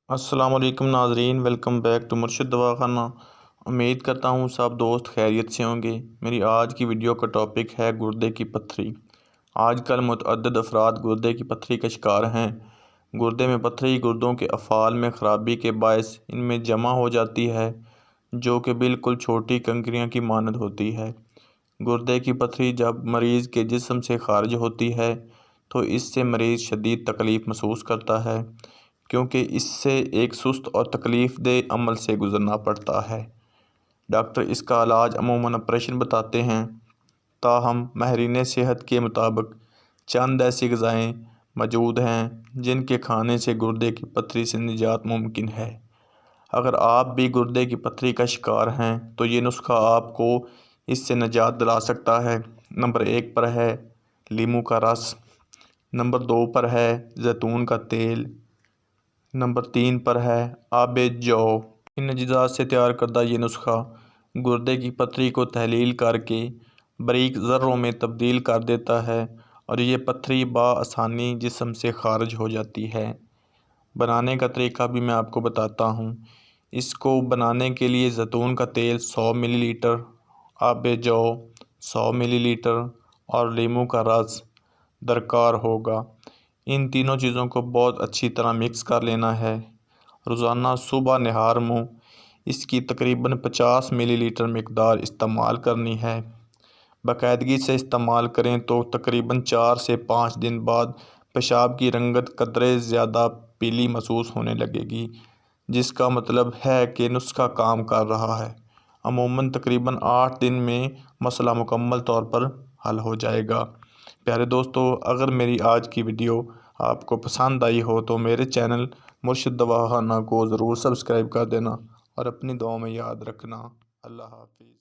السلام علیکم ناظرین، ویلکم بیک ٹو مرشد دواخانہ۔ امید کرتا ہوں سب دوست خیریت سے ہوں گے۔ میری آج کی ویڈیو کا ٹاپک ہے گردے کی پتھری۔ آج کل متعدد افراد گردے کی پتھری کا شکار ہیں۔ گردے میں پتھری گردوں کے افعال میں خرابی کے باعث ان میں جمع ہو جاتی ہے، جو کہ بالکل چھوٹی کنکریاں کی مانند ہوتی ہے۔ گردے کی پتھری جب مریض کے جسم سے خارج ہوتی ہے تو اس سے مریض شدید تکلیف محسوس کرتا ہے، کیونکہ اس سے ایک سست اور تکلیف دہ عمل سے گزرنا پڑتا ہے۔ ڈاکٹر اس کا علاج عموماً آپریشن بتاتے ہیں، تاہم ماہرین صحت کے مطابق چند ایسی غذائیں موجود ہیں جن کے کھانے سے گردے کی پتھری سے نجات ممکن ہے۔ اگر آپ بھی گردے کی پتھری کا شکار ہیں تو یہ نسخہ آپ کو اس سے نجات دلا سکتا ہے۔ نمبر 1 پر ہے لیموں کا رس، نمبر 2 پر ہے زیتون کا تیل، نمبر 3 پر ہے آب جو۔ ان اجزاء سے تیار کردہ یہ نسخہ گردے کی پتھری کو تحلیل کر کے باریک ذروں میں تبدیل کر دیتا ہے اور یہ پتھری بآسانی جسم سے خارج ہو جاتی ہے۔ بنانے کا طریقہ بھی میں آپ کو بتاتا ہوں۔ اس کو بنانے کے لیے زیتون کا تیل 100 ملی لیٹر، آب جو 100 ملی لیٹر اور لیموں کا رس درکار ہوگا۔ ان تینوں چیزوں کو بہت اچھی طرح مکس کر لینا ہے۔ روزانہ صبح نہار منہ اس کی تقریباً 50 ملی لیٹر مقدار استعمال کرنی ہے۔ باقاعدگی سے استعمال کریں تو تقریباً 4 سے 5 دن بعد پیشاب کی رنگت قدرے زیادہ پیلی محسوس ہونے لگے گی، جس کا مطلب ہے کہ نسخہ کام کر رہا ہے۔ عموماً تقریباً 8 دن میں مسئلہ مکمل طور پر حل ہو جائے گا۔ پیارے دوستو، اگر میری آج کی ویڈیو آپ کو پسند آئی ہو تو میرے چینل مرشد دواخانہ کو ضرور سبسکرائب کر دینا اور اپنی دعاؤں میں یاد رکھنا۔ اللہ حافظ۔